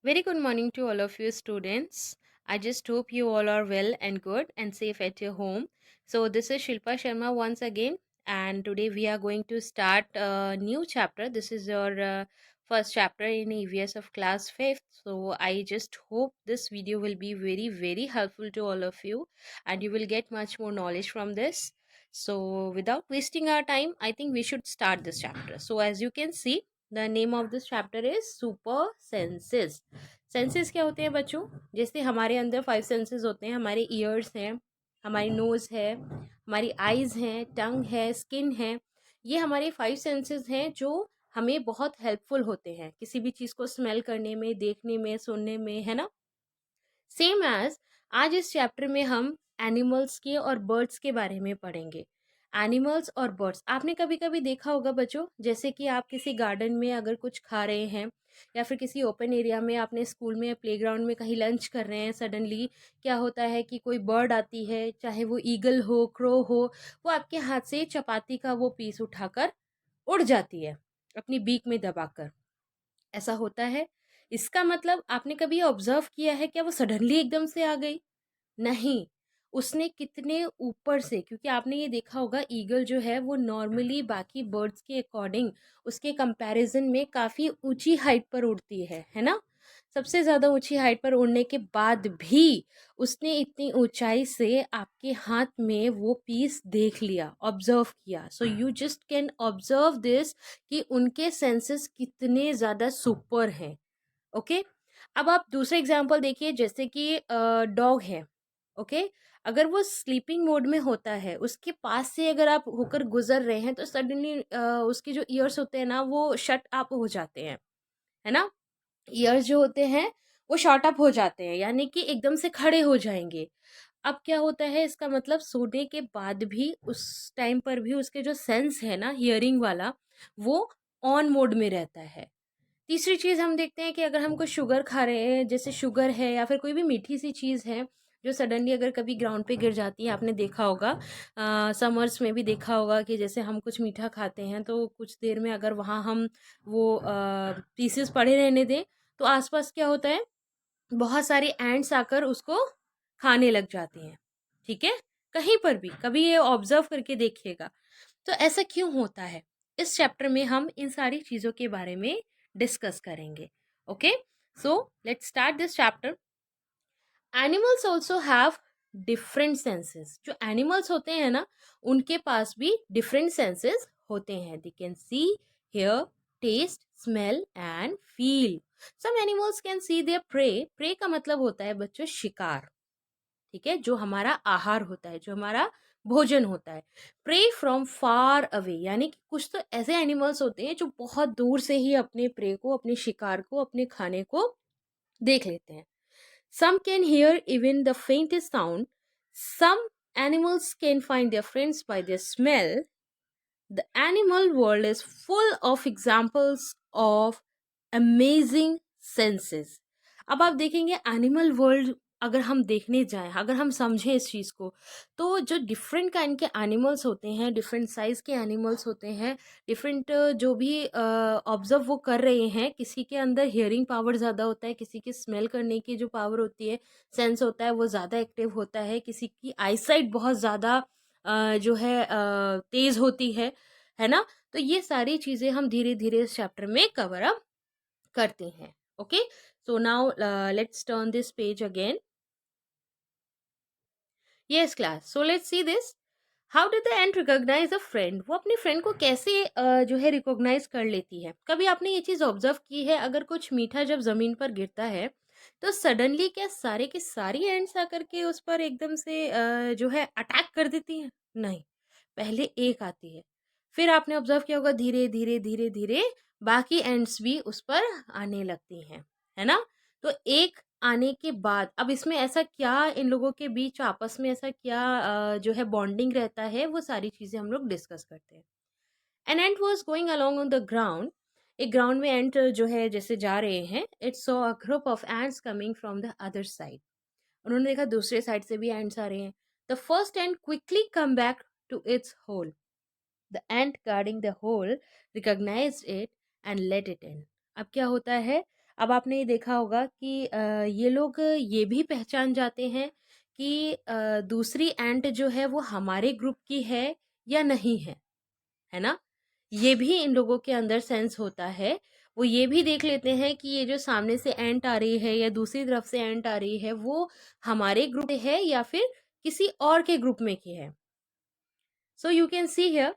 Very good morning to all of you students. I just hope you all are well and good and safe at your home. So this is Shilpa Sharma once again, and today we are going to start a new chapter. This is your first chapter in EVS of class 5th. So I just hope this video will be very helpful to all of you and you will get much more knowledge from this. So without wasting our time, I think we should start this chapter. So as you can see, the name of this chapter is super senses. Senses क्या होते हैं बच्चों? जैसे हमारे अंदर 5 senses होते हैं, हमारे ईयर्स हैं, हमारी नोज़ है, हमारी आइज़ हैं, टंग है, स्किन है। ये हमारे 5 सेंसेस हैं जो हमें बहुत हेल्पफुल होते हैं किसी भी चीज़ को स्मेल करने में, देखने में, सुनने में, है ना? सेम एज आज इस चैप्टर में हम एनिमल्स के और बर्ड्स के बारे में पढ़ेंगे। एनिमल्स और बर्ड्स आपने कभी कभी देखा होगा बच्चों, जैसे कि आप किसी गार्डन में अगर कुछ खा रहे हैं या फिर किसी ओपन एरिया में, आपने स्कूल में प्लेग्राउंड में कहीं लंच कर रहे हैं, सडनली क्या होता है कि कोई बर्ड आती है, चाहे वो ईगल हो, क्रो हो, वो आपके हाथ से चपाती का वो पीस उठाकर उड़ जाती है अपनी बीक में दबाकर। ऐसा होता है। इसका मतलब आपने कभी ऑब्जर्व किया है क्या वो सडनली एकदम से आ गई? नहीं, उसने कितने ऊपर से, क्योंकि आपने ये देखा होगा ईगल जो है वो नॉर्मली बाकी बर्ड्स के अकॉर्डिंग उसके कंपैरिजन में काफ़ी ऊंची हाइट पर उड़ती है ना? सबसे ज़्यादा ऊंची हाइट पर उड़ने के बाद भी उसने इतनी ऊंचाई से आपके हाथ में वो पीस देख लिया, ऑब्जर्व किया। So you just can observe this कि उनके सेंसेस कितने ज़्यादा सुपर हैं। ओके, अब आप दूसरा एग्जाम्पल देखिए, जैसे कि डॉग है। ओके, अगर वो स्लीपिंग मोड में होता है, उसके पास से अगर आप होकर गुजर रहे हैं तो सडनली उसके जो ईयर्स होते हैं ना वो शट अप हो जाते हैं, है ना? ईयर्स जो होते हैं वो शॉर्ट अप हो जाते हैं, यानी कि एकदम से खड़े हो जाएंगे। अब क्या होता है, इसका मतलब सोने के बाद भी उस टाइम पर भी उसके जो सेंस है ना हियरिंग वाला, वो ऑन मोड में रहता है। तीसरी चीज़ हम देखते हैं कि अगर हम कुछ शुगर खा रहे हैं, जैसे शुगर है या फिर कोई भी मीठी सी चीज़ है जो सडनली अगर कभी ग्राउंड पे गिर जाती है, आपने देखा होगा समर्स में भी देखा होगा कि जैसे हम कुछ मीठा खाते हैं तो कुछ देर में अगर वहाँ हम वो पीसेस पड़े रहने दें तो आसपास क्या होता है, बहुत सारे एंड्स आकर उसको खाने लग जाते हैं। ठीक है, कहीं पर भी कभी ये ऑब्जर्व करके देखिएगा। तो ऐसा क्यों होता है, इस चैप्टर में हम इन सारी चीज़ों के बारे में डिस्कस करेंगे। Okay, so let's start this chapter. Animals also have different senses. जो एनिमल्स होते हैं ना, उनके पास भी डिफरेंट सेंसेस होते हैं। They can see, hear, taste, smell and feel. Some animals can see their prey. Prey का मतलब होता है बच्चों शिकार। ठीक है, जो हमारा आहार होता है, जो हमारा भोजन होता है। प्रे फ्रॉम फार अवे, यानी कि कुछ तो ऐसे एनिमल्स होते हैं जो बहुत दूर से ही अपने प्रे को, अपने शिकार को, अपने खाने को देख लेते हैं। Some can hear even the faintest sound. Some animals can find their friends by their smell. The animal world is full of examples of amazing senses. अब आप देखेंगे एनिमल वर्ल्ड, अगर हम देखने जाएं, अगर हम समझें इस चीज़ को, तो जो डिफरेंट काइंड के एनिमल्स होते हैं, डिफरेंट साइज के एनिमल्स होते हैं, डिफरेंट जो भी ऑब्जर्व वो कर रहे हैं, किसी के अंदर हियरिंग पावर ज़्यादा होता है, किसी की स्मेल करने की जो पावर होती है, सेंस होता है, वो ज़्यादा एक्टिव होता है, किसी की आईसाइट बहुत ज़्यादा जो है तेज़ होती है ना? तो ये सारी चीज़ें हम धीरे धीरे इस चैप्टर में कवर अप करते हैं। Okay, so now let's turn this page again. Yes class, so let's see this. How did the ant recognise a friend. वो अपने फ्रेंड को कैसे जो है रिकॉग्नाइज कर लेती है। कभी आपने ये चीज़ ऑब्जर्व की है, अगर कुछ मीठा जब ज़मीन पर गिरता है तो सडनली क्या सारे के सारी एंट्स आकर के उस पर एकदम से जो है अटैक कर देती हैं? नहीं, पहले एक आती है, फिर आपने ऑब्जर्व किया होगा धीरे धीरे धीरे धीरे बाकी एंड्स भी उस पर आने लगती हैं, है ना? तो एक आने के बाद अब इसमें ऐसा क्या इन लोगों के बीच आपस में ऐसा क्या जो है बॉन्डिंग रहता है, वो सारी चीज़ें हम लोग डिस्कस करते हैं। An ant was going along on the ground. एक ग्राउंड में एंट जो है जैसे जा रहे हैं, it saw a group of ants coming from the other side. उन्होंने देखा दूसरे साइड से भी एंट्स आ रहे हैं। The first ant quickly come back to its hole. The ant guarding the hole recognised it and let it in. अब क्या होता है, अब आपने ये देखा होगा कि ये लोग ये भी पहचान जाते हैं कि दूसरी एंट जो है वो हमारे ग्रुप की है या नहीं है ना? ये भी इन लोगों के अंदर सेंस होता है। वो ये भी देख लेते हैं कि ये जो सामने से एंट आ रही है या दूसरी तरफ से एंट आ रही है, वो हमारे ग्रुप से है या फिर किसी और के ग्रुप में की है। So you can see here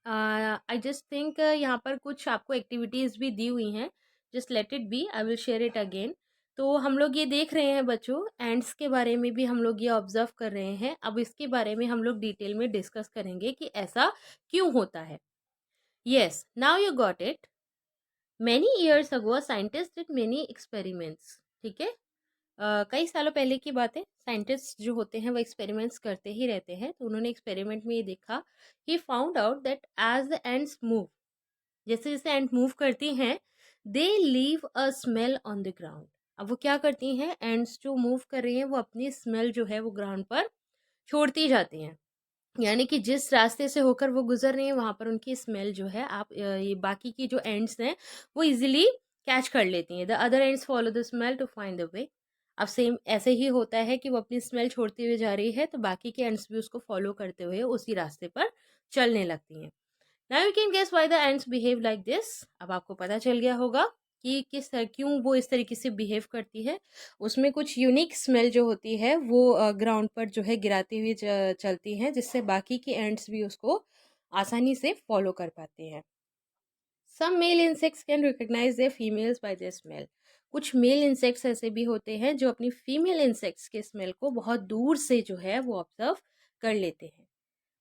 I just think यहाँ पर कुछ आपको एक्टिविटीज़ भी दी हुई हैं। Just let it be, I will share it again. तो हम लोग ये देख रहे हैं बच्चों, एंड्स के बारे में भी हम लोग ये ऑब्जर्व कर रहे हैं। अब इसके बारे में हम लोग डिटेल में डिस्कस करेंगे कि ऐसा क्यों होता है। Yes, now you got it. Many years ago scientist did many experiments. ठीक है, कई सालों पहले की बात है। साइंटिस्ट जो होते हैं वो एक्सपेरिमेंट्स करते ही रहते हैं। तो उन्होंने एक्सपेरिमेंट में ये देखा, he found out that as the ants move, जैसे जैसे एंड मूव करती हैं, they leave a smell on the ground. अब वो क्या करती हैं, एंड्स जो मूव कर रही हैं वो अपनी स्मेल जो है वो ग्राउंड पर छोड़ती जाती हैं। यानी कि जिस रास्ते से होकर वो गुजर रही हैं वहां पर उनकी स्मेल जो है, आप ये बाकी की जो एंड्स हैं वो इजीली कैच कर लेती हैं। The other ants follow the smell to find the way. अब सेम ऐसे ही होता है कि वो अपनी स्मेल छोड़ती हुई जा रही है तो बाकी के एंड्स भी उसको फॉलो करते हुए उसी रास्ते पर चलने लगती हैं। Now you can guess why the ants behave like this. अब आपको पता चल गया होगा कि क्यों वो इस तरीके से बिहेव करती है। उसमें कुछ यूनिक स्मेल जो होती है वो ग्राउंड पर जो है गिराती हुई चलती हैं, जिससे बाकी के एंड्स भी उसको आसानी से फॉलो कर पाते हैं। Some male insects can recognize their females by their smell. कुछ मेल इंसेक्ट्स ऐसे भी होते हैं जो अपनी फीमेल इंसेक्ट्स के स्मेल को बहुत दूर से जो है वो ऑब्जर्व कर लेते हैं।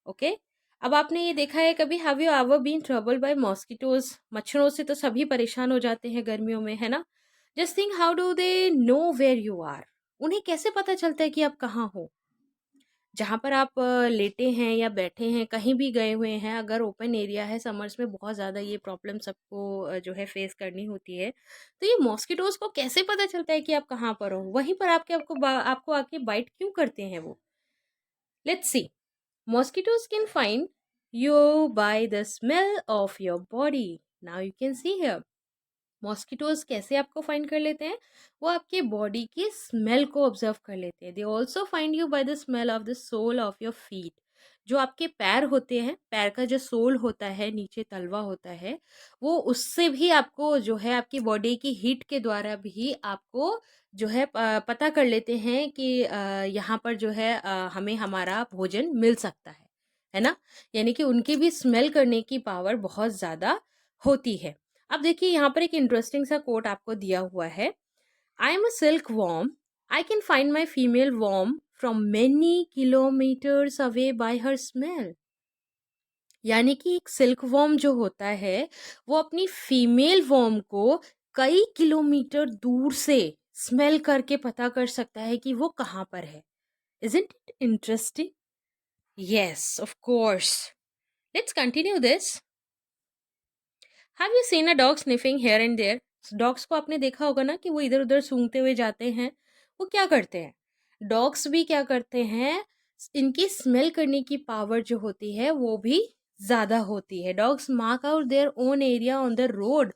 ओके, अब आपने ये देखा है कभी, have you ever been troubled by mosquitoes? मच्छरों से तो सभी परेशान हो जाते हैं गर्मियों में, है ना? Just think, how do they know where you are? उन्हें कैसे पता चलता है कि आप कहाँ हो? जहाँ पर आप लेटे हैं या बैठे हैं, कहीं भी गए हुए हैं, अगर ओपन एरिया है, समर्स में बहुत ज़्यादा ये प्रॉब्लम सबको जो है फेस करनी होती है। तो ये मॉस्किटोज को कैसे पता चलता है कि आप कहाँ पर हो? वहीं पर आपको आके बाइट क्यों करते हैं वो? Let's see. Mosquitoes can find you by the smell of your body. Now you can see here. Mosquitoes कैसे आपको फाइंड कर लेते हैं? वो आपके बॉडी की स्मेल को ऑब्जर्व कर लेते हैं। They also find you by the smell of the sole of your feet. जो आपके पैर होते हैं, पैर का जो सोल होता है, नीचे तलवा होता है, वो उससे भी आपको जो है आपकी बॉडी की हीट के द्वारा भी आपको जो है पता कर लेते हैं कि यहाँ पर जो है हमें हमारा भोजन मिल सकता है ना? यानी कि उनकी भी स्मेल करने की पावर बहुत ज़्यादा होती है। अब देखिए यहाँ पर एक इंटरेस्टिंग सा कोट आपको दिया हुआ है। I am a silk worm, I can find my female worm from many kilometres away by her smell. यानी कि एक सिल्क वॉर्म जो होता है वो अपनी फीमेल वॉर्म को कई किलोमीटर दूर से स्मेल करके पता कर सकता है कि वो कहाँ पर है। Isn't it interesting? Yes, of course. Let's continue this. Have you seen a dog sniffing here and there? Dogs को आपने देखा होगा ना कि वो इधर उधर सूंघते हुए जाते हैं। वो क्या करते हैं? डॉग्स भी क्या करते हैं, इनकी स्मेल करने की पावर जो होती है वो भी ज़्यादा होती है। Dogs mark out their own area on the road.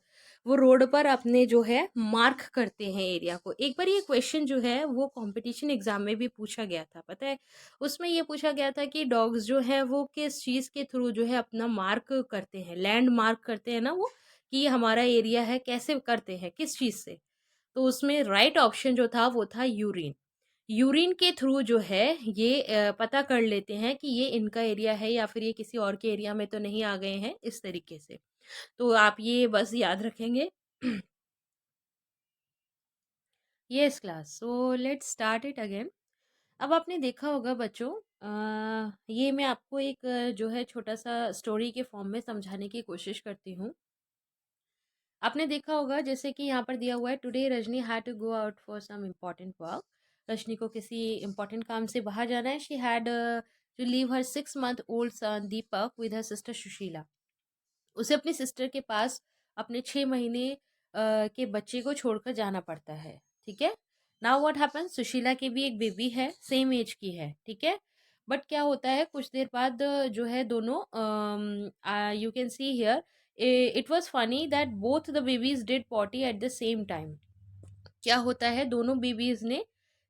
वो रोड पर अपने जो है मार्क करते हैं एरिया को। एक बार ये क्वेश्चन जो है वो कंपटीशन एग्जाम में भी पूछा गया था, पता है? उसमें ये पूछा गया था कि डॉग्स जो है वो किस चीज़ के थ्रू जो है अपना मार्क करते हैं, लैंड मार्क करते हैं ना वो, कि ये हमारा एरिया है, कैसे करते हैं, किस चीज़ से? तो उसमें राइट ऑप्शन जो था वो था यूरिन। यूरिन के थ्रू जो है ये पता कर लेते हैं कि ये इनका एरिया है या फिर ये किसी और के एरिया में तो नहीं आ गए हैं, इस तरीके से। तो आप ये बस याद रखेंगे। Yes class, so let's start it again. अब आपने देखा होगा बच्चों, ये मैं आपको एक जो है छोटा सा स्टोरी के फॉर्म में समझाने की कोशिश करती हूँ। आपने देखा होगा जैसे कि यहाँ पर दिया हुआ है, today Rajni had to go out for some important work. Rajni को किसी इम्पोर्टेंट काम से बाहर जाना है। She had to leave her 6 month old son Deepak with her sister Sushila. उसे अपनी सिस्टर के पास अपने 6 महीने के बच्चे को छोड़कर जाना पड़ता है। ठीक है, नाउ व्हाट हैपन, सुशीला की भी एक बेबी है, सेम एज की है। ठीक है, बट क्या होता है कुछ देर बाद जो है दोनों you can see here, it was funny that both the babies did potty at the same time. क्या होता है, दोनों बेबीज ने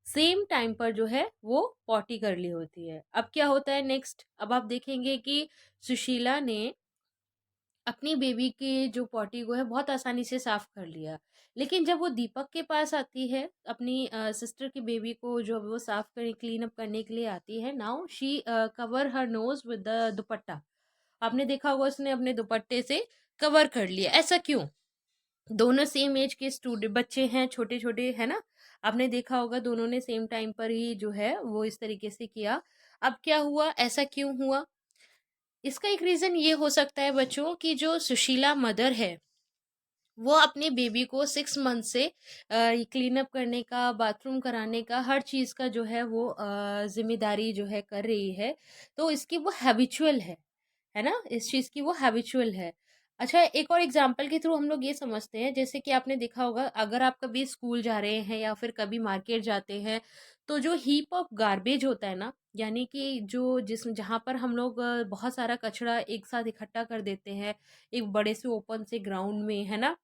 सेम टाइम पर जो है वो पॉटी कर ली होती है। अब क्या होता है नेक्स्ट, अब आप देखेंगे कि सुशीला ने अपनी बेबी के जो पॉटी को है बहुत आसानी से साफ कर लिया, लेकिन जब वो दीपक के पास आती है अपनी सिस्टर की बेबी को जो वो साफ करने क्लीन अप करने के लिए आती है, now she cover her nose with the दुपट्टा। आपने देखा होगा उसने अपने दुपट्टे से कवर कर लिया, ऐसा क्यों? दोनों सेम एज के स्टूडेंट बच्चे हैं, छोटे छोटे है ना। आपने देखा होगा दोनों ने सेम टाइम पर ही जो है वो इस तरीके से किया। अब क्या हुआ, ऐसा क्यों हुआ? इसका एक रीजन ये हो सकता है बच्चों कि जो सुशीला मदर है वो अपने बेबी को 6 मंथ से क्लीन अप करने का, बाथरूम कराने का, हर चीज़ का जो है वो जिम्मेदारी जो है कर रही है। तो इसकी वो हैबिचुअल है ना, इस चीज़ की वो हैबिचुअल है। अच्छा, एक और एग्जांपल के थ्रू हम लोग ये समझते हैं, जैसे कि आपने देखा होगा अगर आप कभी स्कूल जा रहे हैं या फिर कभी मार्केट जाते हैं, तो जो हीप ऑफ गार्बेज होता है ना, यानी कि जो जिस जहाँ पर हम लोग बहुत सारा कचरा एक साथ इकट्ठा कर देते हैं एक बड़े से ओपन से ग्राउंड में, है ना।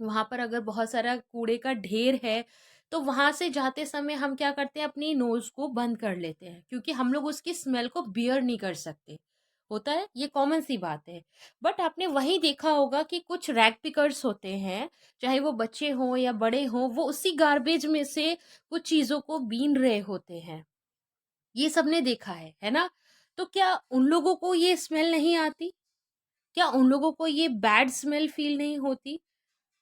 वहाँ पर अगर बहुत सारा कूड़े का ढेर है, तो वहाँ से जाते समय हम क्या करते हैं, अपनी नोज़ को बंद कर लेते हैं, क्योंकि हम लोग उसकी स्मेल को बियर नहीं कर सकते। होता है, ये कॉमन सी बात है। बट आपने वहीं देखा होगा कि कुछ रैग पिकर्स होते हैं, चाहे वो बच्चे हों या बड़े हों, वो उसी गार्बेज में से कुछ चीज़ों को बीन रहे होते हैं। ये सबने देखा है ना? तो क्या उन लोगों को ये स्मेल नहीं आती? क्या उन लोगों को ये बैड स्मेल फ़ील नहीं होती?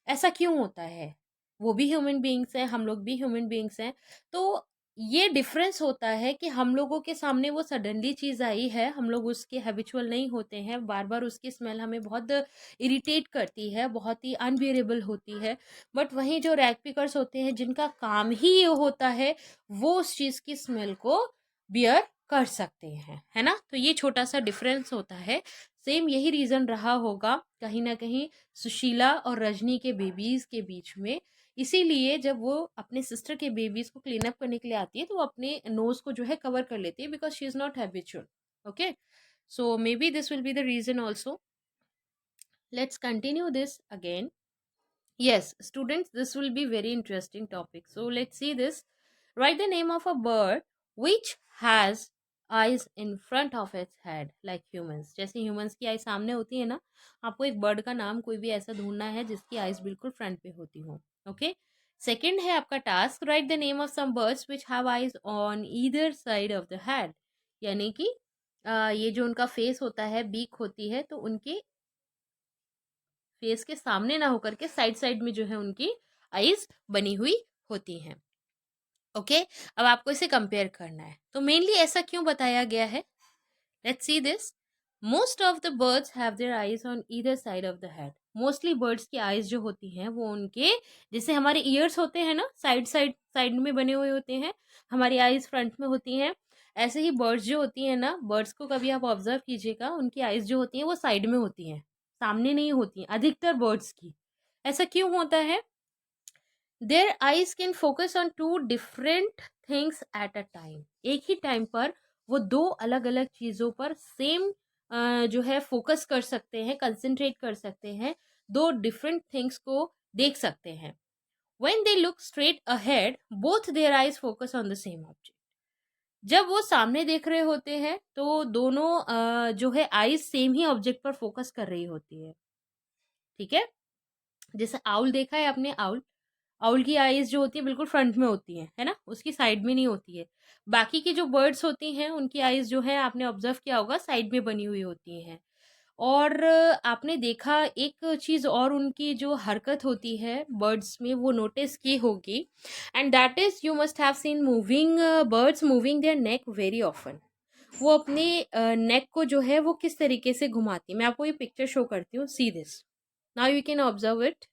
ऐसा क्यों होता है? वो भी ह्यूमन बीइंग्स हैं, हम लोग भी ह्यूमन बीइंग्स हैं। तो ये डिफ़रेंस होता है कि हम लोगों के सामने वो सडनली चीज़ आई है, हम लोग उसके हैबिचुअल नहीं होते हैं, बार-बार उसकी स्मेल हमें बहुत इरिटेट करती है, बहुत ही अनबियरेबल होती है। बट वहीं जो रैग पिकर्स होते हैं, जिनका काम ही ये होता है, वो उस चीज़ की स्मेल को बियर कर सकते हैं, है ना? तो ये छोटा-सा डिफ़रेंस होता है। सेम यही रीज़न रहा होगा कहीं न कहीं सुशीला और रजनी के बेबीज के बीच में। इसीलिए जब वो अपने सिस्टर के बेबीज को क्लीन अप करने के लिए आती है, तो वो अपने नोज को जो है कवर कर लेती है, because she is not habitual. Okay, so maybe this will be the reason also. Let's continue this again. Yes, students, this will be very interesting topic. So let's see this. Write the name of a bird which has eyes in front of its head like humans. जैसे humans की eyes सामने होती है ना, आपको एक bird का नाम कोई भी ऐसा ढूंढना है जिसकी eyes बिल्कुल front पे होती हो. Okay? Second है आपका task. Write the name of some birds which have eyes on either side of the head. यानी कि ये जो उनका फेस होता है, बीक होती है, तो उनके फेस के सामने ना होकर के साइड साइड में जो है उनकी आईज बनी हुई होती हैं। ओके, अब आपको इसे कंपेयर करना है, तो मेनली ऐसा क्यों बताया गया है? Let's see this. Most of the birds have their eyes on either side of the head. Mostly birds की आईज जो होती हैं वो उनके, जैसे हमारे ईयर्स होते हैं ना, साइड साइड साइड में बने हुए होते हैं, हमारी आईज फ्रंट में होती हैं। ऐसे ही बर्ड्स जो होती हैं ना, बर्ड्स को कभी आप ऑब्जर्व कीजिएगा, उनकी आईज जो होती हैं वो साइड में होती हैं, सामने नहीं होती हैं अधिकतर बर्ड्स की। ऐसा क्यों होता है? Their eyes can focus on two different things at a time. एक ही टाइम पर वो दो अलग अलग चीज़ों पर सेम जो है फोकस कर सकते हैं, कंसंट्रेट कर सकते हैं, दो डिफरेंट थिंग्स को देख सकते हैं। When they look straight ahead, both their eyes focus on the same object. जब वो सामने देख रहे होते हैं तो दोनों जो है आईज सेम ही ऑब्जेक्ट पर फोकस कर रही होती है। ठीक है, जैसे आउल देखा है आपने, आउल, आउल की आईज जो होती है बिल्कुल फ्रंट में होती है ना, उसकी साइड में नहीं होती है। बाकी की जो बर्ड्स होती हैं उनकी आईज जो है आपने ऑब्जर्व किया होगा साइड में बनी हुई होती हैं। और आपने देखा एक चीज और, उनकी जो हरकत होती है बर्ड्स में वो नोटिस की होगी, and that is you must have seen moving birds moving their neck very often. वो अपने नेक को जो है वो किस तरीके से घुमाती है, मैं आपको ये पिक्चर शो करती हूँ, see this, now you can observe it.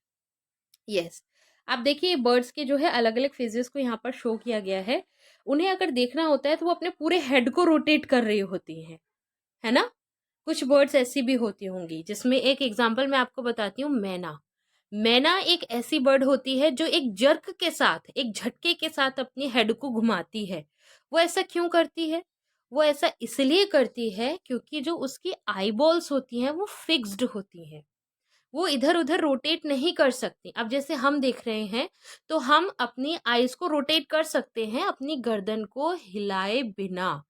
Yes, आप देखिए बर्ड्स के जो है अलग अलग फेजेस को यहाँ पर शो किया गया है। उन्हें अगर देखना होता है तो वो अपने पूरे हेड को रोटेट कर रही होती हैं, है ना। कुछ बर्ड्स ऐसी भी होती होंगी, जिसमें एक एग्जांपल मैं आपको बताती हूँ, मैना। मैना एक ऐसी बर्ड होती है जो एक जर्क के साथ, एक झटके के साथ अपनी हेड को घुमाती है। वो ऐसा क्यों करती है? वो ऐसा इसलिए करती है क्योंकि जो उसकी आई बॉल्स होती हैं वो फिक्स्ड होती हैं। वो इधर-उधर रोटेट नहीं कर सकती। अब जैसे हम देख रहे हैं, तो हम अपनी आइज़ को रोटेट कर सकते हैं अपनी गर्दन को हिलाए बिना।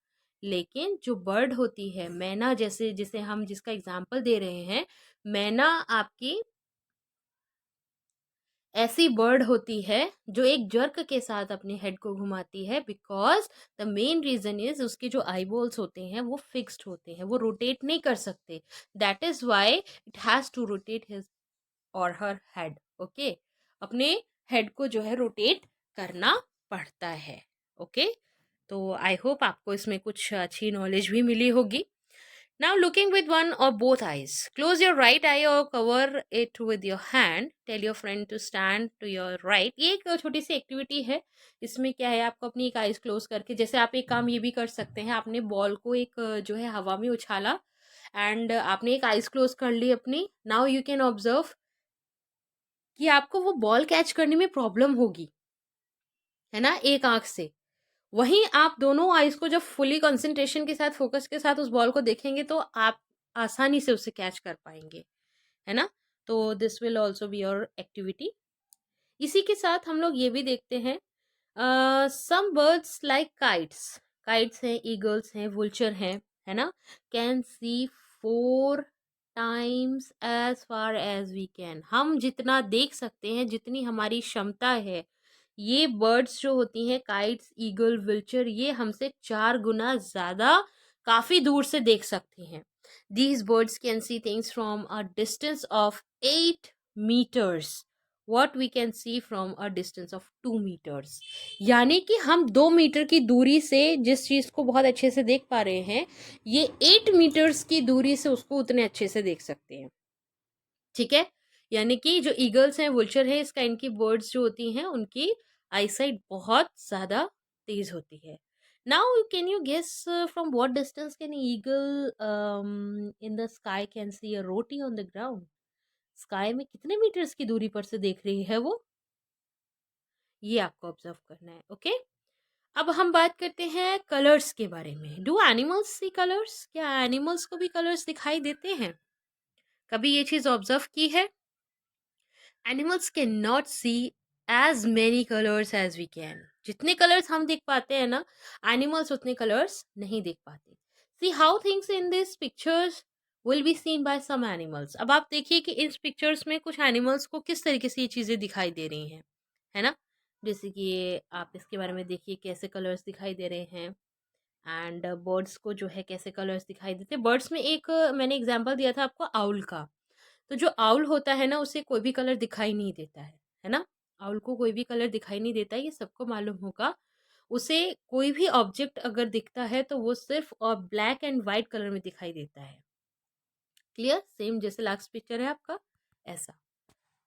लेकिन जो बर्ड होती है, मैना जैसे जिसे हम जिसका एग्ज़ाम्पल दे रहे हैं, मैना आपकी ऐसी बर्ड होती है जो एक जर्क के साथ अपने हेड को घुमाती है, because the main reason is उसके जो आईबॉल्स होते हैं वो फिक्स्ड होते हैं, वो रोटेट नहीं कर सकते। That is why it has to rotate his और हर हेड। ओके, अपने हेड को जो है रोटेट करना पड़ता है। ओके, तो आई होप आपको इसमें कुछ अच्छी नॉलेज भी मिली होगी। Now, looking with one or both eyes, close your right eye or cover it with your hand. Tell your friend to stand to your right. ये एक छोटी सी एक्टिविटी है। इसमें क्या है, आपको अपनी एक आइज क्लोज करके, जैसे आप एक काम ये भी कर सकते हैं, आपने बॉल को एक जो है हवा में उछाला एंड आपने एक आइज क्लोज कर ली अपनी। नाउ यू कैन ऑब्जर्व कि आपको वो बॉल कैच करने में प्रॉब्लम होगी, है ना, एक आंख से। वहीं आप दोनों आइज को जब फुली कंसंट्रेशन के साथ, फोकस के साथ उस बॉल को देखेंगे तो आप आसानी से उसे कैच कर पाएंगे, है ना। तो this will also be your activity. इसी के साथ हम लोग ये भी देखते हैं, some birds like kites, kites हैं, ईगल्स हैं, वुल्चर हैं, है ना, can see 4 times as far as we can. हम जितना देख सकते हैं, जितनी हमारी क्षमता है, ये बर्ड्स जो होती हैं, काइट्स, ईगल, विल्चर, ये हमसे 4 गुना ज्यादा काफी दूर से देख सकती हैं। These birds can see things from a distance of 8 meters. What we can see from a distance of 2 meters. यानी कि हम 2 मीटर की दूरी से जिस चीज को बहुत अच्छे से देख पा रहे हैं, ये 8 मीटर्स की दूरी से उसको उतने अच्छे से देख सकते हैं। ठीक है, यानी कि जो ईगल्स हैं, वुल्चर है, इस काइंड की बर्ड्स जो होती हैं, उनकी आईसाइट बहुत ज्यादा तेज होती है। Now can you guess from what distance can eagle in the sky can see a roti on the ground. Sky में कितने मीटर्स की दूरी पर से देख रही है वो, ये आपको ऑब्जर्व करना है। ओके, अब हम बात करते हैं कलर्स के बारे में। Do animals see colours? क्या एनिमल्स को भी कलर्स दिखाई देते हैं? कभी ये चीज ऑब्जर्व की है? Animals can not see as many colours as we can. जितने कलर्स हम देख पाते हैं ना, एनिमल्स उतने कलर्स नहीं देख पाते। See how things in this pictures will be seen by some animals. अब आप देखिए कि इस पिक्चर्स में कुछ एनिमल्स को किस तरीके से ये चीजें दिखाई दे रही हैं, है ना। जैसे कि ये आप इसके बारे में देखिए, कैसे कलर्स दिखाई दे रहे हैं, एंड बर्ड्स को जो है कैसे कलर्स दिखाई देते हैं। बर्ड्स में एक मैंने एग्जांपल दिया था आपको आउल का। तो जो आउल होता है ना, उसे कोई भी कलर दिखाई नहीं देता है ना। आउल को कोई भी कलर दिखाई नहीं देता, ये सबको मालूम होगा। उसे कोई भी ऑब्जेक्ट अगर दिखता है तो वो सिर्फ और ब्लैक एंड व्हाइट कलर में दिखाई देता है। क्लियर? सेम जैसे लास्ट पिक्चर है आपका, ऐसा।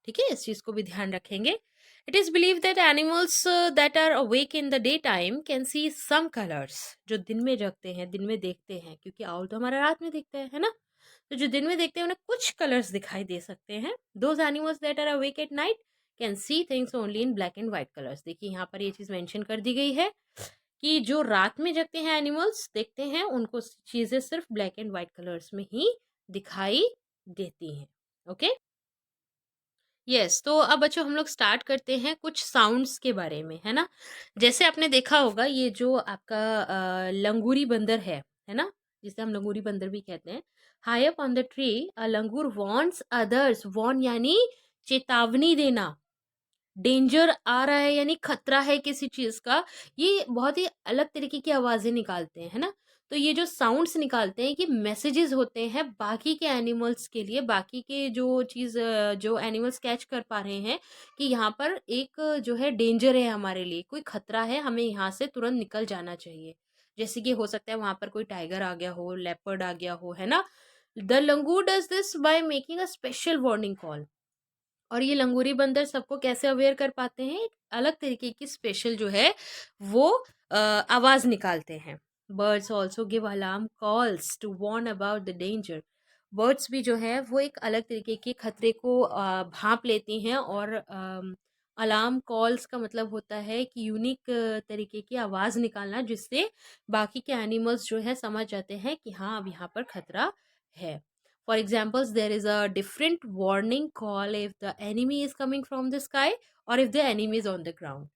ठीक है, इस चीज को भी ध्यान रखेंगे। It is believe that animals that are awake in the day time can see some colours. जो दिन में जगते हैं, दिन में देखते हैं, क्योंकि आउल तो हमारा रात में दिखता है ना। तो जो दिन में देखते हैं उन्हें कुछ कलर्स दिखाई दे सकते हैं। Those animals that are awake at night can see things only in black and white colours. देखिए यहाँ पर ये चीज मेंशन कर दी गई है कि जो रात में जगते हैं एनिमल्स, देखते हैं, उनको चीजें सिर्फ ब्लैक एंड व्हाइट कलर्स में ही दिखाई देती हैं। Okay, yes. तो अब बच्चों हम लोग स्टार्ट करते हैं कुछ साउंड्स के बारे में, है ना। जैसे आपने देखा होगा, ये जो आपका लंगूरी बंदर है ना, जिसे हम लंगूरी बंदर भी कहते हैं। High up on the tree a langur warns others. Warn यानी चेतावनी देना, डेंजर आ रहा है यानी खतरा है किसी चीज का। ये बहुत ही अलग तरीके की आवाजें निकालते हैं, है ना। तो ये जो साउंड्स निकालते हैं, ये मैसेजेस होते हैं बाकी के एनिमल्स के लिए, बाकी के जो चीज जो एनिमल्स कैच कर पा रहे हैं कि यहाँ पर एक जो है डेंजर है, हमारे लिए कोई खतरा है, हमें यहाँ से तुरंत निकल जाना चाहिए। जैसे कि हो सकता है वहां पर कोई टाइगर आ गया हो, लेपर्ड आ गया हो, है ना। The langur does this by making a special warning call. और ये लंगूरी बंदर सबको कैसे अवेयर कर पाते हैं, एक अलग तरीके की स्पेशल जो है वो आवाज निकालते हैं। Birds also give alarm calls to warn about the danger. Birds भी जो है वो एक अलग तरीके के खतरे को भांप लेती हैं, और अलार्म कॉल्स का मतलब होता है कि यूनिक तरीके की आवाज निकालना, जिससे बाकी के एनिमल्स जो है समझ जाते हैं कि हाँ अब यहाँ पर खतरा है। For examples, there is a different warning call if the enemy is coming from the sky or if the enemy is on the ground.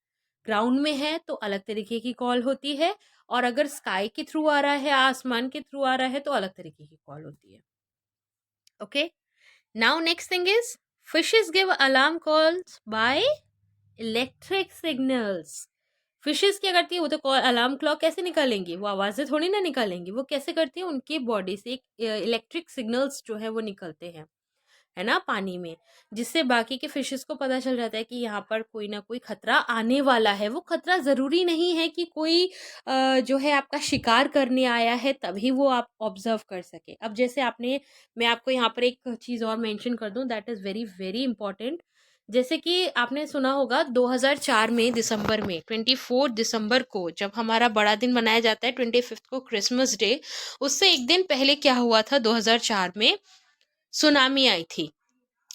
Ground में है तो अलग तरीके की कॉल होती है, और अगर स्काई के थ्रू आ रहा है, आसमान के थ्रू आ रहा है, तो अलग तरीके की कॉल होती है. Okay, now next thing is fishes give alarm calls by electric signals. Fishes क्या करती है, वो तो कॉल अलार्म क्लॉक कैसे निकालेंगी, वो आवाज़ें थोड़ी ना निकालेंगी. वो कैसे करती है, उनकी बॉडी से इलेक्ट्रिक सिग्नल्स जो है वो निकलते हैं, है ना, पानी में, जिससे बाकी के फिशेस को पता चल जाता है कि यहाँ पर कोई ना कोई खतरा आने वाला है. वो खतरा ज़रूरी नहीं है कि कोई जो है आपका शिकार करने आया है तभी वो आप ऑब्जर्व कर सके. अब जैसे मैं आपको यहाँ पर एक चीज़ और मेंशन कर दूँ, that is very very important. जैसे कि आपने सुना होगा 2004 में दिसंबर में 24 दिसंबर को जब हमारा बड़ा दिन मनाया जाता है 25 को क्रिसमस डे, उससे एक दिन पहले क्या हुआ था, 2004 में सुनामी आई थी.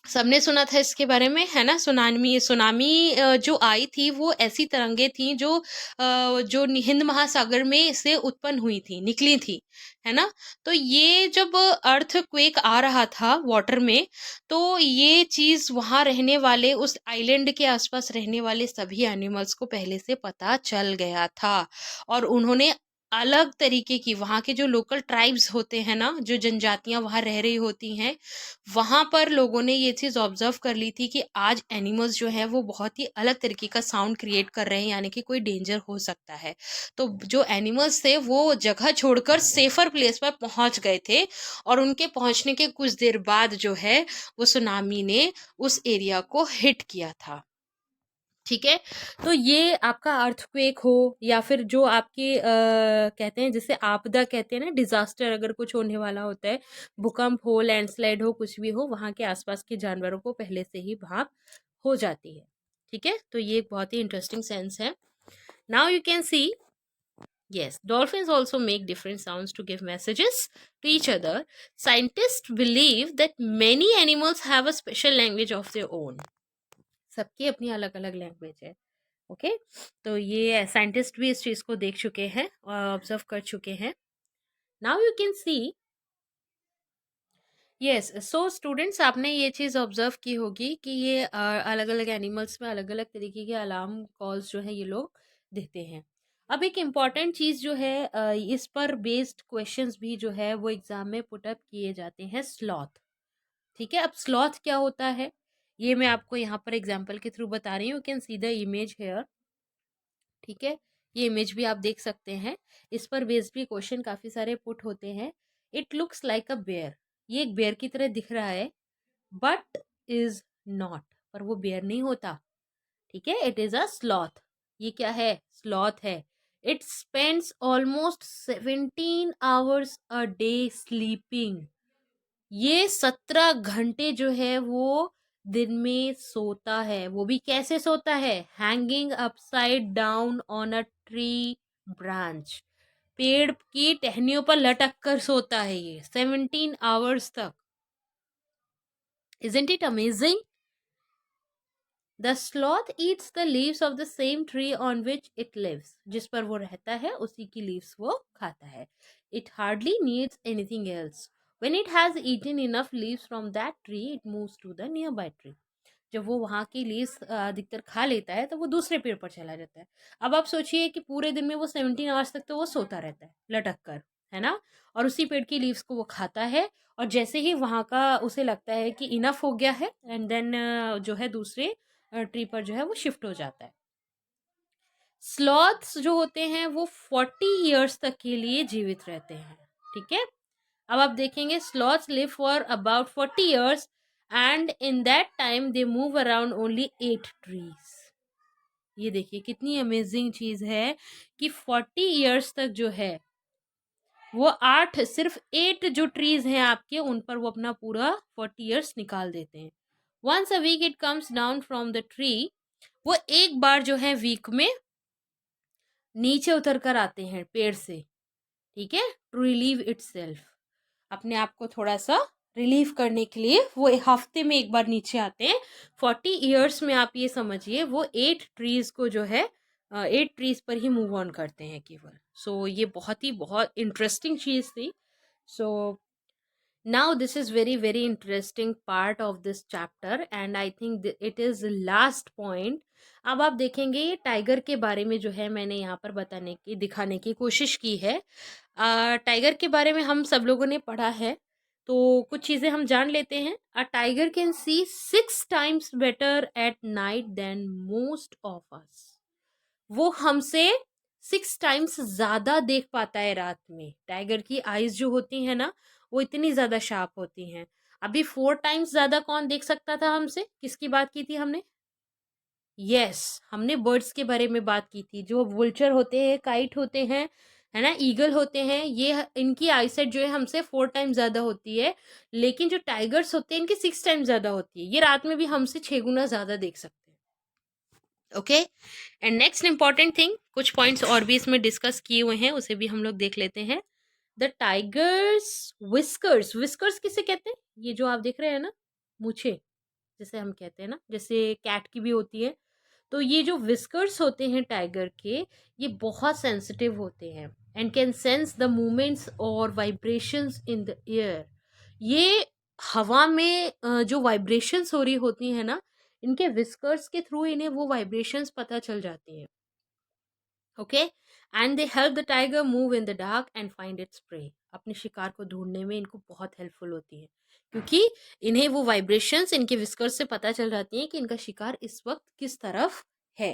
सबने सुना था इसके बारे में, है ना. सुनामी सुनामी जो आई थी वो ऐसी तरंगे थी जो हिंद महासागर में से उत्पन्न हुई थी, निकली थी, है ना. तो ये जब अर्थक्वेक आ रहा था वाटर में, तो ये चीज़ वहाँ रहने वाले, उस आइलैंड के आसपास रहने वाले सभी एनिमल्स को पहले से पता चल गया था, और उन्होंने अलग तरीके की, वहाँ के जो लोकल ट्राइब्स होते हैं ना, जो जनजातियाँ वहाँ रह रही होती हैं, वहाँ पर लोगों ने ये चीज़ ऑब्जर्व कर ली थी कि आज एनिमल्स जो है वो बहुत ही अलग तरीके का साउंड क्रिएट कर रहे हैं, यानी कि कोई डेंजर हो सकता है. तो जो एनिमल्स थे वो जगह छोड़कर सेफर प्लेस पर पहुँच गए थे, और उनके पहुँचने के कुछ देर बाद जो है वो सुनामी ने उस एरिया को हिट किया था. ठीक है, तो ये आपका अर्थक्वेक हो या फिर जो आपके कहते हैं, जिसे आपदा कहते हैं ना, डिजास्टर, अगर कुछ होने वाला होता है, भूकंप हो, लैंडस्लाइड हो, कुछ भी हो, वहाँ के आसपास के जानवरों को पहले से ही भाप हो जाती है. ठीक है, तो ये एक बहुत ही इंटरेस्टिंग सेंस है. Now you can C, yes, dolphins also make different sounds to give messages to each other. Scientists believe that many animals have a special language of their own. सबकी अपनी अलग अलग लैंग्वेज है. Okay, तो ये scientist भी इस चीज़ को देख चुके हैं और ऑब्जर्व कर चुके हैं. Now you can C, yes, so students, आपने ये चीज़ ऑब्जर्व की होगी कि ये अलग अलग एनिमल्स में अलग अलग तरीके के अलार्म कॉल्स जो है ये लोग देते हैं. अब एक इम्पॉर्टेंट चीज़ जो है, इस पर बेस्ड क्वेश्चंस भी जो है वो एग्जाम में पुटअप किए जाते हैं, स्लॉथ. ठीक है, अब स्लॉथ क्या होता है ये मैं आपको यहाँ पर एग्जाम्पल के थ्रू बता रही हूँ. You can see the image here. ठीक है, ये इमेज भी आप देख सकते हैं. इस पर बेस्ड भी क्वेश्चन काफ़ी सारे पुट होते हैं. It looks like a bear. ये एक बेयर की तरह दिख रहा है, बट इज नॉट. पर वो बेयर नहीं होता. ठीक है, इट इज अ स्लॉथ. ये क्या है, स्लॉथ है. It spends almost 17 hours a day sleeping. ये 17 घंटे जो है वो दिन में सोता है. वो भी कैसे सोता है, hanging upside down on a tree branch. पेड़ की टहनियों पर लटक कर सोता है ये 17 hours तक. Isn't it amazing? The sloth eats the leaves of the same tree on which it lives. जिस पर वो रहता है उसी की leaves वो खाता है. It hardly needs anything else. When it has eaten enough leaves from that tree, it moves to the nearby tree. जब वो वहाँ की लीव्स अधिकतर खा लेता है तो वो दूसरे पेड़ पर चला जाता है. अब आप सोचिए कि पूरे दिन में वो 17 hours तक तो वो सोता रहता है लटक कर, है ना, और उसी पेड़ की लीव्स को वो खाता है, और जैसे ही वहाँ का उसे लगता है कि इनफ हो गया है, एंड देन जो है दूसरे ट्री पर जो है वो शिफ्ट हो जाता है. स्लॉथ्स जो होते हैं वो 40 years तक के लिए जीवित रहते हैं. ठीक है, अब आप देखेंगे sloths live for about 40 years, and in that time they move around only 8 trees. ये देखिए कितनी अमेजिंग चीज है कि 40 years तक जो है वो सिर्फ 8 जो ट्रीज हैं आपके, उन पर वो अपना पूरा 40 years निकाल देते हैं. Once a week it comes down from the tree. वो एक बार जो है वीक में नीचे उतर कर आते हैं पेड़ से. ठीक है, टू रिलीव इट सेल्फ. अपने आप को थोड़ा सा रिलीव करने के लिए वो एक हफ्ते में एक बार नीचे आते हैं. 40 years में आप ये समझिए वो 8 trees को जो है 8 trees पर ही मूव ऑन करते हैं केवल. सो ये बहुत इंटरेस्टिंग चीज़ थी. सो Now this is very very interesting part of this chapter and I think it is last point. अब आप देखेंगे ये टाइगर के बारे में जो है मैंने यहाँ पर बताने की दिखाने की कोशिश की है। टाइगर के बारे में हम सब लोगों ने पढ़ा है, तो कुछ चीज़ें हम जान लेते हैं। A tiger can see 6 times better at night than most of us. वो हमसे 6 times ज्यादा देख पाता है रात में। टाइगर की आईज जो होती है ना, वो इतनी ज्यादा शार्प होती हैं। अभी 4 times ज्यादा कौन देख सकता था हमसे? किसकी बात की थी हमने? यस, हमने बर्ड्स के बारे में बात की थी। जो वुल्चर होते हैं, काइट होते हैं, है ना, ईगल होते हैं, ये इनकी आईसाइट जो है हमसे 4 times ज्यादा होती है। लेकिन जो टाइगर्स होते हैं इनकी 6 times ज्यादा होती है। ये रात में भी हमसे 6 गुना ज्यादा देख सकते हैं। Okay, and next important thing, कुछ पॉइंट्स और भी इसमें डिस्कस किए हुए हैं, उसे भी हम लोग देख लेते हैं। द टाइगर्स विस्कर्स, विस्कर्स किसे कहते हैं? ये जो आप देख रहे हैं ना, मूछे जैसे हम कहते हैं ना, जैसे कैट की भी होती है। तो ये जो विस्कर्स होते हैं टाइगर के, ये बहुत सेंसिटिव होते हैं and can sense the movements और वाइब्रेशंस इन द एयर। ये हवा में जो वाइब्रेशंस हो रही होती है ना, इनके विस्कर्स के थ्रू इन्हें वो वाइब्रेशंस पता चल जाती हैं। Okay, and they help the tiger move in the dark and find its prey. अपने शिकार को ढूंढने में इनको बहुत हेल्पफुल होती है, क्योंकि इन्हें वो वाइब्रेशंस इनके विस्कर्स से पता चल जाती हैं कि इनका शिकार इस वक्त किस तरफ है।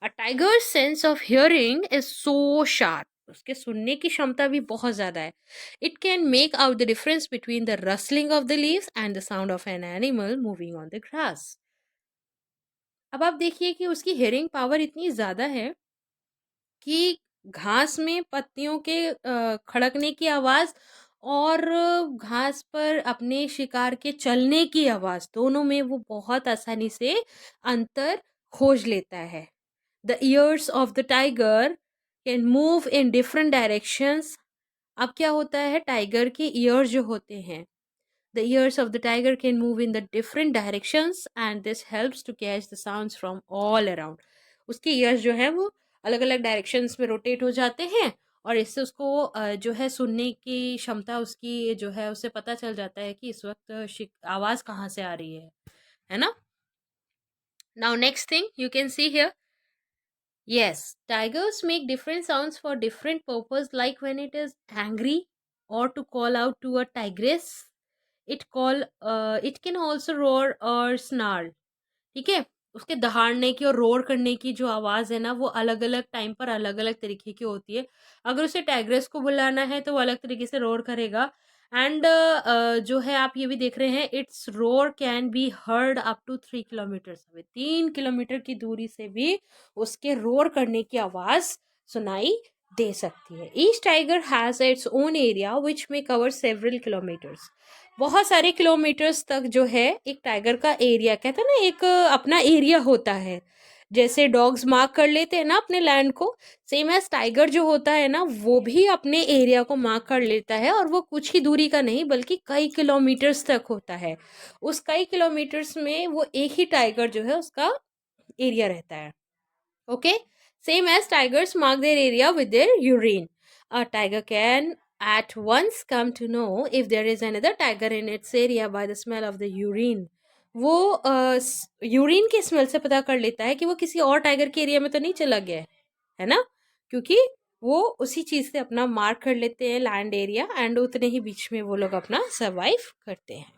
A tiger sense of hearing is so sharp, उसके सुनने की क्षमता भी बहुत ज्यादा है। It can make out the difference between the rustling of the leaves and the sound of an animal moving on the grass. अब आप देखिए कि उसकी हियरिंग पावर इतनी ज्यादा है कि घास में पत्तियों के खड़कने की आवाज और घास पर अपने शिकार के चलने की आवाज, दोनों में वो बहुत आसानी से अंतर खोज लेता है। The ears of the tiger can move in different directions. अब क्या होता है, टाइगर के ईयर्स जो होते हैं, the ears of the tiger can move in the different directions and this helps to catch the sounds from all around. उसके ears जो है वो अलग अलग डायरेक्शंस में रोटेट हो जाते हैं और इससे उसको जो है सुनने की क्षमता उसकी जो है उससे पता चल जाता है कि इस वक्त आवाज कहाँ से आ रही है ना। Now next thing you can see here, yes, tigers make different sounds for different purpose, like when it is angry or to call out to a tigress. It can also roar or snarl. ठीक है, उसके दहाड़ने की और roar करने की जो आवाज है ना, वो अलग अलग टाइम पर अलग अलग तरीके की होती है। अगर उसे टाइग्रेस को बुलाना है तो वो अलग तरीके से रोर करेगा। एंड जो है आप ये भी देख रहे हैं, its roar can be heard up to 3 kilometre away. 3 kilometre की दूरी से भी उसके रोर करने की आवाज सुनाई दे सकती है। Each tiger has its own area which में कवर सेवरल किलोमीटर्स। बहुत सारे किलोमीटर्स तक जो है एक टाइगर का एरिया, कहते हैं ना, एक अपना एरिया होता है। जैसे डॉग्स मार्क कर लेते हैं ना अपने लैंड को, सेम एज टाइगर जो होता है ना, वो भी अपने एरिया को मार्क कर लेता है और वो कुछ ही दूरी का नहीं बल्कि कई किलोमीटर्स तक होता है। उस कई किलोमीटर्स में वो एक ही टाइगर जो है उसका एरिया रहता है। Okay, same as tigers mark their area with their urine. A tiger can at once come to know if there is another tiger in its area by the smell of the urine. वो urine के smell से पता कर लेता है कि वो किसी और टाइगर के एरिया में तो नहीं चला गया है ना, क्योंकि वो उसी चीज से अपना मार्क कर लेते हैं लैंड एरिया एंड उतने ही बीच में वो लोग अपना सरवाइव करते हैं।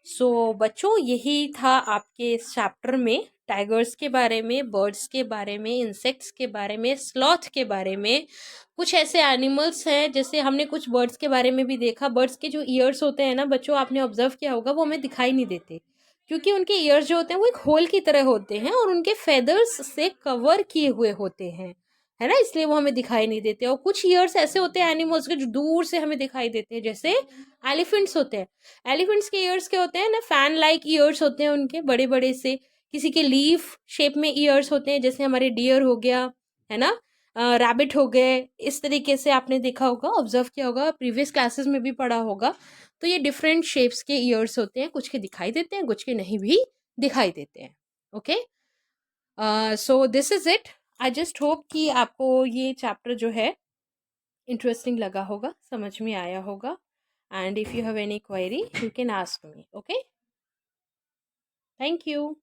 सो बच्चों, यही था आपके इस चैप्टर में टाइगर्स के बारे में, बर्ड्स के बारे में, इंसेक्ट्स के बारे में, स्लॉथ के बारे में। कुछ ऐसे एनिमल्स हैं, जैसे हमने कुछ बर्ड्स के बारे में भी देखा। बर्ड्स के जो ईयर्स होते हैं ना बच्चों, आपने ऑब्जर्व किया होगा, वो हमें दिखाई नहीं देते, क्योंकि उनके ईयर्स जो होते हैं वो एक होल की तरह होते हैं और उनके फेदर्स से कवर किए हुए होते हैं, है ना, इसलिए वो हमें दिखाई नहीं देते। और कुछ ईयर्स ऐसे होते हैं एनिमल्स के जो दूर से हमें दिखाई देते हैं, जैसे एलिफेंट्स होते हैं। एलिफेंट्स के ईयर्स क्या होते हैं ना, फैन लाइक ईयर्स होते हैं उनके, बड़े बड़े से। किसी के लीफ शेप में ईयर्स होते हैं, जैसे हमारे डियर हो गया, है ना, रैबिट हो गए। इस तरीके से आपने देखा होगा, ऑब्जर्व किया होगा, प्रीवियस क्लासेस में भी पढ़ा होगा। तो ये डिफरेंट शेप्स के ईयर्स होते हैं, कुछ के दिखाई देते हैं, कुछ के नहीं भी दिखाई देते हैं। Okay, so this is it. I just hope कि आपको ये चैप्टर जो है इंटरेस्टिंग लगा होगा, समझ में आया होगा। And if you have any query, you can ask me. Okay. Thank you.